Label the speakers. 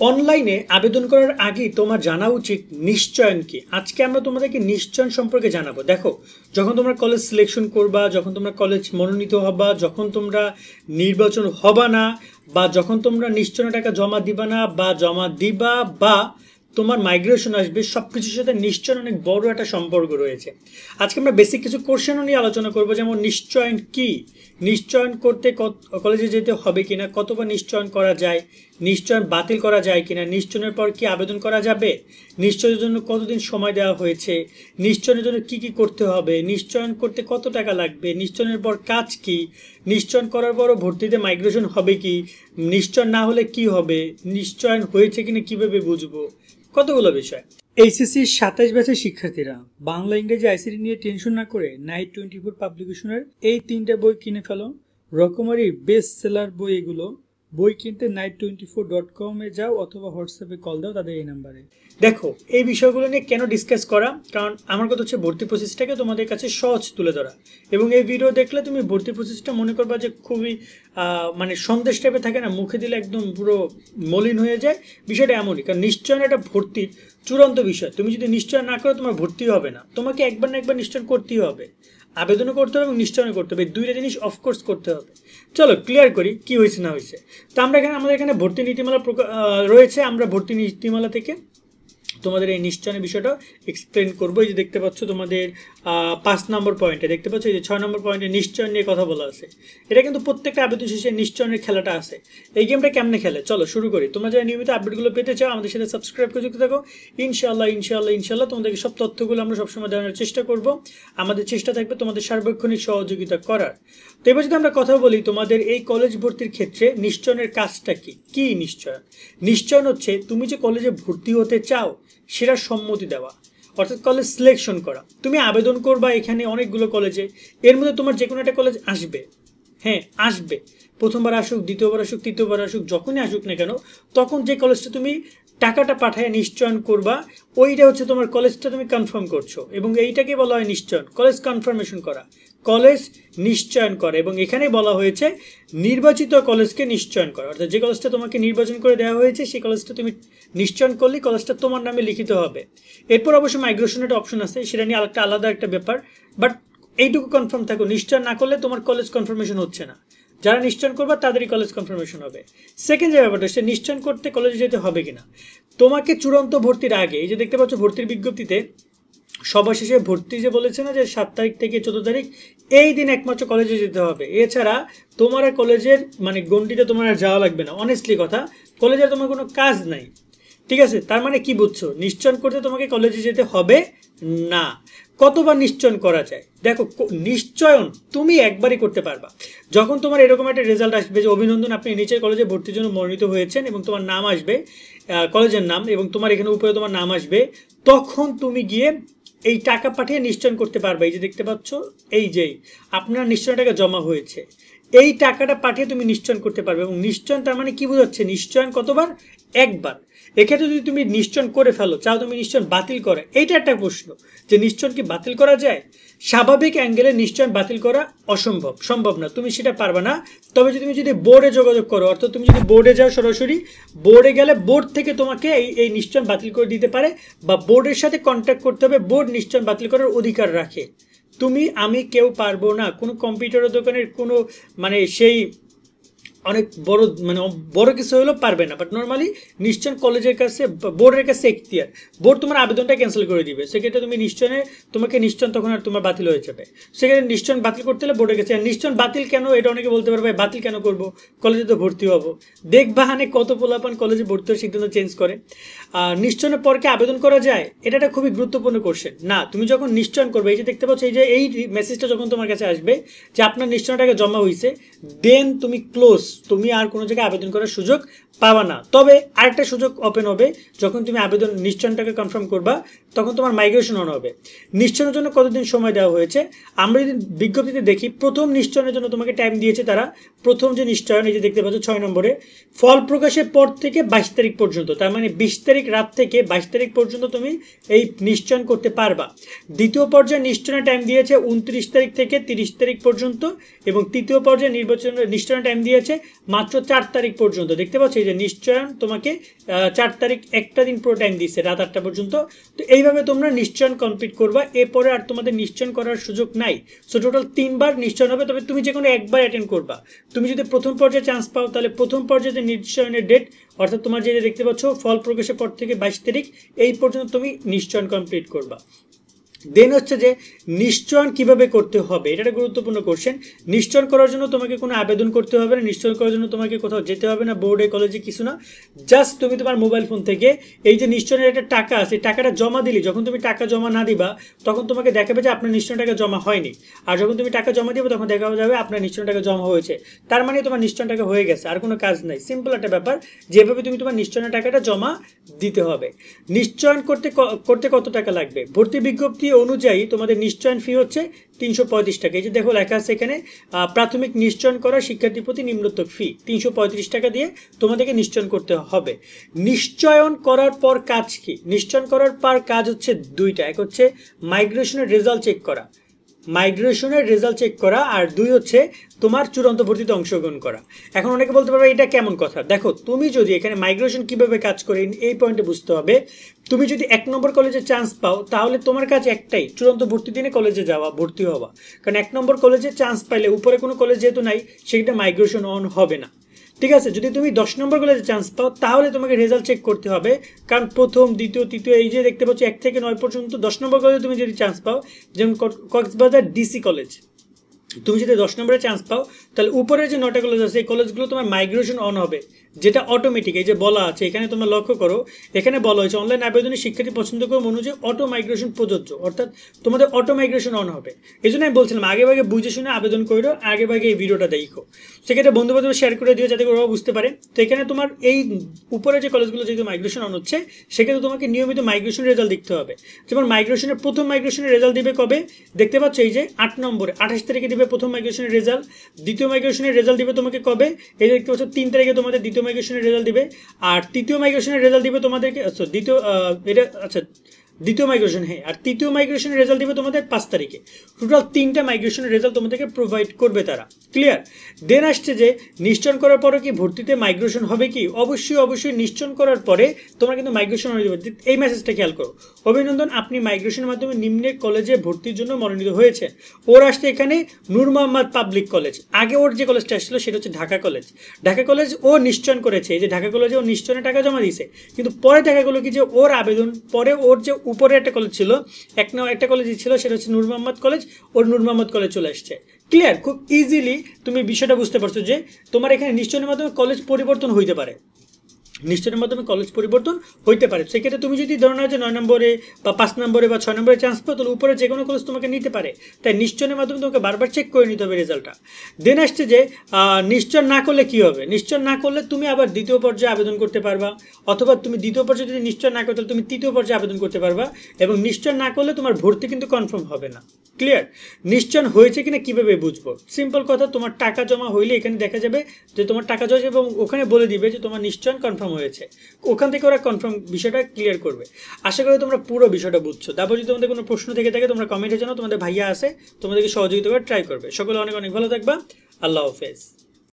Speaker 1: অনলাইনে আবেদন করার আগেই তোমার জানা উচিত নিশ্চয়ন কি। আজকে আমরা তোমাদেরকে নিশ্চয়ন সম্পর্কে জানাবো। দেখো, যখন তোমরা কলেজ সিলেকশন করবা, যখন তোমরা কলেজ মনোনীত হবা, যখন তোমরা নির্বাচন হবা না, বা যখন তোমরা নিশ্চয়নের টাকা জমা দিবা না বা জমা দিবা, বা তোমার মাইগ্রেশন আসবে, সব কিছুর সাথে নিশ্চয়ন অনেক বড় একটা সম্পর্ক রয়েছে। আজকে আমরা বেসিক কিছু কোশ্চেনও নিয়ে আলোচনা করবো, যেমন নিশ্চয়ন কি, নিশ্চয়ন করতে কলেজে যেতে হবে কিনা, কতবার নিশ্চয়ন করা যায়, নিশ্চয়ন বাতিল করা যায় কিনা, নিশ্চয়নের পর কি আবেদন করা যাবে, নিশ্চয়ের জন্য কতদিন সময় দেওয়া হয়েছে, নিশ্চয়নের জন্য কি কি করতে হবে, নিশ্চয়ন করতে কত টাকা লাগবে, নিশ্চয়নের পর কাজ কি, নিশ্চয়ন করার পরও ভর্তিতে মাইগ্রেশন হবে কি, নিশ্চয়ন না হলে কি হবে, নিশ্চয়ন হয়েছে কিনা কিভাবে বুঝবো, কতগুলো বিষয়। এইচএসসি 27 ব্যাচের শিক্ষার্থীরা বাংলা ইংরেজি আইসিটি নিয়ে টেনশন না করে নাইট 24 পাবলিকেশনের এই 3টা বই কিনে ফেলো। রকমারি বেস্ট সেলার বই এগুলো। বই কিনতে night24.com এ যাও অথবা হোয়াটসঅ্যাপে কল দাও তাদের এই নাম্বারে। দেখো, এই বিষয়গুলো নিয়ে কেন ডিসকাস করা, কারণ আমার কথা হচ্ছে ভর্তি প্রসেসটাকে তোমাদের কাছে সহজ তুলে ধরা। এবং এই ভিডিও দেখলে তুমি ভর্তি প্রসেসটা মনে করবা যে খুবই মানে সন্দেশ টাইপের থাকে না, মুখে দিলে একদম পুরো মলিন হয়ে যায়। বিষয়টা এমনই, কারণ নিশ্চয়ন একটা ভর্তির চূড়ান্ত বিষয়। তুমি যদি নিশ্চয় না করো তোমার ভর্তি হবে না, তোমাকে একবার না একবার নিশ্চয় করতেই হবে, আবেদনও করতে হবে এবং নিশ্চয়ন করতে হবে, দুইটা জিনিস অফকোর্স করতে হবে। চলো ক্লিয়ার করি কি হয়েছে না হয়েছে। তো আমরা আমাদের এখানে ভর্তি নীতিমালা রয়েছে, আমরা ভর্তি নীতিমালা থেকে তোমাদের এই নিশ্চয়নের বিষয়টা এক্সপ্লেন করবো। এই যে দেখতে পাচ্ছ তোমাদের 5 নম্বর পয়েন্টে দেখতে পাচ্ছ, এই যে 6 নম্বর পয়েন্টে নিশ্চয়ন নিয়ে কথা বলা আছে। এটা কিন্তু প্রত্যেকটা আবেদন শেষে নিশ্চয়নের খেলাটা আছে। এই গেমটা কেমনে খেলে চলো শুরু করি। তোমরা যারা নিয়মিত আপডেটগুলো পেতে চাও আমাদের সাথে সাবস্ক্রাইব করে যুক্ত থাকো। ইনশাআল্লাহ তোমাদেরকে সব তথ্যগুলো আমরা সবসময় দেওয়ার চেষ্টা করব। আমাদের চেষ্টা থাকবে তোমাদের সার্বক্ষণিক সহযোগিতা করার। তো এবার যদি আমরা কথা বলি তোমাদের এই কলেজ ভর্তির ক্ষেত্রে নিশ্চয়নের কাজটা কি। কি নিশ্চয়ন? নিশ্চয়ন হচ্ছে তুমি যে কলেজে ভর্তি হতে চাও সেটা সম্মতি দেওয়া, অর্থাৎ কলেজ সিলেকশন করা। তুমি আবেদন করবা এখানে অনেকগুলো কলেজে, এর মধ্যে তোমার যে কোনো একটা কলেজ আসবে, হ্যাঁ আসবে, প্রথমবার আসুক, দ্বিতীয়বার আসুক, তৃতীয়বার আসুক, যখনই আসুক না কেন, তখন যে কলেজটা তুমি টাকাটা পাঠায় নিশ্চয়ন করবা, ওইটা হচ্ছে তোমার কলেজটা তুমি কনফার্ম করছো, এবং এইটাকে বলা হয় নিশ্চয়ন, কলেজ কনফার্মেশন করা, কলেজ নিশ্চয়ন করা। এবং এখানে বলা হয়েছে নির্বাচিত কলেজকে নিশ্চয়ন করা, অর্থাৎ যে কলেজটা তোমাকে নির্বাচন করে দেওয়া হয়েছে সেই কলেজটা তুমি নিশ্চয়ন করলে কলেজটা তোমার নামে লিখিত হবে। এরপর অবশ্য মাইগ্রেশনের একটা অপশন আছে, সেটা নিয়ে আলাদা একটা ব্যাপার, বাট এইটুকু কনফার্ম থাকো, নিশ্চয়ন না করলে তোমার কলেজ কনফার্মেশন হচ্ছে না। যারা নিশ্চয়ন করবা তাদেরই কলেজ কনফার্মেশন হবে। সেকেন্ড যে ব্যাপারটা, সে নিশ্চয়ন করতে কলেজে যেতে হবে কিনা। তোমাকে চূড়ান্ত ভর্তির আগে, এই যে দেখতে পাচ্ছ ভর্তির বিজ্ঞপ্তিতে সবার শেষে ভর্তি যে বলেছে না যে 7 তারিখ থেকে 14 তারিখ, এই দিন একমাত্র কলেজে যেতে হবে। এছাড়া তোমার কলেজের মানে গণ্ডিতে তোমার আর যাওয়া লাগবে না। অনেস্টলি কথা, কলেজে তোমার কোনো কাজ নাই, ঠিক আছে? তার মানে কি বুঝছো? নিশ্চয়ন করতে তোমাকে কলেজে যেতে হবে না। কতবার নিশ্চয়ন করা যায়? দেখো, নিশ্চয়ন তুমি একবারই করতে পারবা যখন তোমার এরকম একটা রেজাল্ট আসবে যে অভিনন্দন, আপনি নিচের কলেজে ভর্তির জন্য মনোনীত হয়েছেন, এবং তোমার নাম আসবে, কলেজের নাম, এবং তোমার এখানে উপরে তোমার নাম আসবে, তখন তুমি গিয়ে এই টাকা পাঠিয়ে নিশ্চয়ন করতে পারবে। এই যে দেখতে পাচ্ছ, এই যেই আপনার নিশ্চয় টাকা জমা হয়েছে, এই টাকাটা পাঠিয়ে তুমি নিশ্চয়ন করতে পারবে। এবং নিশ্চয়ন তার মানে কি বোঝাচ্ছে? নিশ্চয়ন কতবার? একবার। এক্ষেত্রে যদি তুমি নিশ্চয়ন করে ফেলো, চাও তুমি নিশ্চয়ন বাতিল করে, এইটা একটা প্রশ্ন যে নিশ্চয়ন কি বাতিল করা যায়? স্বাভাবিক অ্যাঙ্গেলে নিশ্চয়ন বাতিল করা সম্ভব না, তুমি সেটা পারবে না। তবে তুমি যদি বোর্ডে যোগাযোগ করো, অর্থাৎ তুমি যদি বোর্ডে যাও, সরাসরি বোর্ডে গেলে বোর্ড থেকে তোমাকে এই নিশ্চয়ন বাতিল করে দিতে পারে, বা বোর্ডের সাথে কন্ট্যাক্ট করতে হবে, বোর্ড নিশ্চয়ন বাতিল করার অধিকার রাখে। তুমি আমি কেউ পারবো না, কোনো কম্পিউটারের দোকানের কোনো মানে সেই অনেক বড় কিছু হলেও পারবে না। বাট নর্মালি নিশ্চয়ন কলেজের কাছে, বোর্ডের কাছে এখতিয়ার, বোর্ড তোমার আবেদনটা ক্যান্সেল করে দিবে। সেক্ষেত্রে তুমি তোমাকে নিশ্চয়ন তখন আর তোমার বাতিল হয়ে যাবে। সেক্ষেত্রে নিশ্চয়ন বাতিল করতে হলে বোর্ডের কাছে। আর নিশ্চয়ন বাতিল কেন, এটা অনেকে বলতে পারবে বাতিল কেন করবো, কলেজে তো ভর্তি হবো। দেখবা হানে কত পোলাপান কলেজে ভর্তি হওয়ার সিদ্ধান্ত চেঞ্জ করে। নিশ্চয়নের পর কি আবেদন করা যায়? এটা একটা খুবই গুরুত্বপূর্ণ কোশ্চেন। না, তুমি যখন নিশ্চয়ন করবে, এই যে দেখতে পাচ্ছ, এই মেসেজটা যখন তোমার কাছে আসবে যে আপনার নিশ্চয়ন টাকা জমা হয়েছে, দেন তুমি ক্লোজ, তুমি আর কোনো জায়গায় আবেদন করার সুযোগ পাবা না। তবে আরেকটা সুযোগ ওপেন হবে, যখন তুমি আবেদন নিশ্চয়নটাকে কনফার্ম করবা, তখন তোমার মাইগ্রেশন অন হবে। নিশ্চয়নের জন্য কতদিন সময় দেওয়া হয়েছে? আমরা যদি বিজ্ঞপ্তিতে দেখি, প্রথম নিশ্চয়নের জন্য তোমাকে টাইম দিয়েছে তারা, প্রথম যে নিশ্চয়ন, এই যে দেখতে পাচ্ছ 6 নম্বরে, ফল প্রকাশের পর থেকে 22 তারিখ পর্যন্ত, তার মানে 20 তারিখ রাত থেকে 22 তারিখ পর্যন্ত তুমি এই নিশ্চয়ন করতে পারবা। দ্বিতীয় পর্যায়ে নিশ্চয়নের টাইম দিয়েছে 29 তারিখ থেকে 30 তারিখ পর্যন্ত, এবং তৃতীয় পর্যায়ে নিশ্চয়নের টাইম দিয়েছে মাত্র 4 তারিখ পর্যন্ত। দেখতে পাচ্ছ এই যে নিশ্চয়ন তোমাকে 4 তারিখ একটা দিন পুরো টাইম দিচ্ছে রাত 8টা পর্যন্ত। তো এইভাবে তোমরা নিশ্চয়ন কমপ্লিট করবা, এরপরে আর তোমাদের নিশ্চয়ন করার সুযোগ নাই। সো টোটাল 3বার নিশ্চয়ন হবে, তবে তুমি যে কোনো একবার অ্যাটেন্ড করবা। তুমি যদি প্রথম পর্যায়ে চান্স পাও তাহলে প্রথম পর্যায়ে নিশ্চয়নের ডেট অর্থাৎ তোমার যে দেখতে পাচ্ছ ফল প্রকাশের পর থেকে 22 তারিখ এই পর্যন্ত তুমি নিশ্চয়ন কমপ্লিট করবা। দেন হচ্ছে যে নিশ্চয়ন কিভাবে করতে হবে, এটা একটা গুরুত্বপূর্ণ কোশ্চেন। নিশ্চয়ন করার জন্য তোমাকে কোনো আবেদন করতে হবে না, নিশ্চয়ন করার জন্য তোমাকে কোথাও যেতে হবে না, বোর্ডে কলেজে কিছু না। জাস্ট তুমি তোমার মোবাইল ফোন থেকে এই যে নিশ্চয়নের একটা টাকা আছে টাকাটা জমা দিলি, যখন তুমি টাকা জমা না দিবা তখন তোমাকে দেখাবে যে আপনার নিশ্চয় টাকা জমা হয়নি, আর যখন তুমি টাকা জমা দিবে তখন দেখা যাবে আপনার নিশ্চয় টাকা জমা হয়েছে। তার মানে তোমার নিশ্চয় টাকা হয়ে গেছে, আর কোনো কাজ নাই। সিম্পল একটা ব্যাপার, যেভাবে তুমি তোমার নিশ্চয়নের টাকাটা জমা দিতে হবে। নিশ্চয়ন করতে কত টাকা লাগবে? ভর্তি বিজ্ঞপ্তি অনুযায়ী তোমাদের নিশ্চয়ন ফি হচ্ছে 335 টাকা। এই যে দেখো লেখা আছে এখানে, প্রাথমিক নিশ্চয়ন করা শিক্ষার্থী প্রতি নিম্নোক্ত ফি 335 টাকা দিয়ে তোমাদেরকে নিশ্চয়ন করতে হবে। নিশ্চয়ন করার পর কাজ কি? নিশ্চয়ন করার পর কাজ হচ্ছে দুইটা, এক হচ্ছে মাইগ্রেশনের রেজাল্ট চেক করা, আর দুই হচ্ছে তোমার চূড়ান্ত ভর্তিতে অংশগ্রহণ করা। এখন অনেকে বলতে পারবে এটা কেমন কথা। দেখো তুমি যদি এখানে মাইগ্রেশন কিভাবে কাজ করে এই পয়েন্টে বুঝতে হবে। তুমি যদি 1 নম্বর কলেজে চান্স পাও তাহলে তোমার কাছে একটাই, চূড়ান্ত ভর্তি দিনে কলেজে যাওয়া, ভর্তি হওয়া। কারণ 1 নম্বর কলেজে চান্স পাইলে উপরে কোনো কলেজ যেহেতু নাই সেটা মাইগ্রেশন অন হবে না। ঠিক আছে, যদি তুমি 10 নম্বর কলেজে চান্স পাও তাহলে তোমাকে রেজাল্ট চেক করতে হবে, কারণ প্রথম দ্বিতীয় তৃতীয় এই যে দেখতে পাচ্ছ 1 থেকে 9 পর্যন্ত 10 নম্বর কলেজে তুমি যদি চান্স পাও, যেমন কক্সবাজার ডিসি কলেজ, তুমি যদি 10 নম্বরে চান্স পাও তাহলে উপরে যে 9টা কলেজ আছে এই কলেজগুলো তোমার মাইগ্রেশন অন হবে, যেটা অটোমেটিক। এই যে বলা আছে এখানে তোমরা লক্ষ্য করো, এখানে বলা হয়েছে অনলাইন আবেদনে শিক্ষার্থী পছন্দ ক্রম অনুযায়ী অটো মাইগ্রেশন প্রযোজ্য, অর্থাৎ তোমাদের অটো মাইগ্রেশন অন হবে। এই জন্য আমি বলছিলাম আগে ভাগে বুঝে শুনে আবেদন করো, আগে ভাগে এই ভিডিওটা দেখো, সেক্ষেত্রে বন্ধু বান্ধব শেয়ার করে দিও যাতে ওরাও বুঝতে পারে। তো এখানে তোমার এই উপরে যে কলেজগুলো যেহেতু মাইগ্রেশন অন হচ্ছে সেক্ষেত্রে তোমাকে নিয়মিত মাইগ্রেশন রেজাল্ট দেখতে হবে। যেমন মাইগ্রেশনের প্রথম মাইগ্রেশনের রেজাল্ট দিবে কবে? দেখতে পাচ্ছ এই যে 8 নম্বরে 28 তারিখে দিবে প্রথম মাইগ্রেশনের রেজাল্ট। দ্বিতীয় মাইগ্রেশনের রেজাল্ট দিবে তোমাকে কবে? এই দেখতে পাচ্ছ 3 তারিখে তোমাদের দ্বিতীয় মাইগ্রেশনের রেজাল্ট দিবে। আর তৃতীয় মাইগ্রেশনের রেজাল্ট দিবে তোমাদেরকে দ্বিতীয় মাইগ্রেশন, হ্যাঁ, আর তৃতীয় মাইগ্রেশনের রেজাল্ট দিবে তোমাদের 5 তারিখে। টোটাল 3টা মাইগ্রেশনের রেজাল্ট তোমাদেরকে প্রোভাইড করবে তারা। ক্লিয়ার? দেন আসছে যে নিশ্চয়ন করার পরে কি ভর্তিতে মাইগ্রেশন হবে কি? অবশ্যই নিশ্চয়ন করার পরে তোমরা কিন্তু মাইগ্রেশন হয়ে যাবে। এই মেসেজটা খেয়াল করো, অভিনন্দন, আপনি মাইগ্রেশনের মাধ্যমে নিম্নের কলেজে ভর্তির জন্য মনোনীত হয়েছে। ওর আসছে এখানে নূর মোহাম্মদ পাবলিক কলেজ, আগে ওর যে কলেজটা আসছিল সেটা হচ্ছে ঢাকা কলেজ। ও নিশ্চয়ন করেছে, এই যে ঢাকা কলেজে ও নিশ্চয়নের টাকা জমা দিয়েছে, কিন্তু পরে দেখা গেলো কি যে ওর আবেদন পরে ওর যে উপরে একটা কলেজ ছিল, একটা কলেজ ছিল সেটা হচ্ছে নূর মোহাম্মদ কলেজ, ওর নূর মোহাম্মদ কলেজ চলে আসছে। ক্লিয়ার? খুব ইজিলি তুমি বিষয়টা বুঝতে পারছো যে তোমার এখানে নিশ্চয়নের মাধ্যমে কলেজ পরিবর্তন হইতে পারে, সেক্ষেত্রে তুমি যদি ধরো না যে 9 নম্বরে বা 5 নম্বরে বা 6 নম্বরে চান্স পাও তাহলে উপরে যে কোনো কলেজ তোমাকে নিতে পারে। তাই নিশ্চয়নের মাধ্যমে তোমাকে বারবার চেক করে নিতে হবে রেজাল্টটা। দেন আসছে যে নিশ্চয় না করলে কি হবে? নিশ্চয় না করলে তুমি আবার দ্বিতীয় পর্যায়ে আবেদন করতে পারবা, অথবা তুমি দ্বিতীয় পর্যায়ে যদি নিশ্চয় না করো তাহলে তুমি তৃতীয় পর্যায়ে আবেদন করতে পারবা, এবং নিশ্চয় না করলে তোমার ভর্তি কিন্তু কনফার্ম হবে না। ক্লিয়ার? নিশ্চয় হয়েছে কিনা কিভাবে বুঝবো? সিম্পল কথা, তোমার টাকা জমা হইলে এখানে দেখা যাবে যে তোমার টাকা জমা, এবং ওখানে বলে দিবে যে তোমার নিশ্চয় কনফার্ম হয়েছে। ওখান থেকে ওরা কনফার্ম বিষয়টা ক্লিয়ার করবে। আশা করি তোমরা পুরো বিষয়টা বুঝছো। তারপর যদি তোমাদের কোনো প্রশ্ন থেকে থাকে তোমরা কমেন্টে জানাও, তোমাদের ভাইয়া আছে তোমাদেরকে সহযোগিতা করে ট্রাই করবে। সকলে অনেক ভালো থাকবা। আল্লাহ হাফেজ।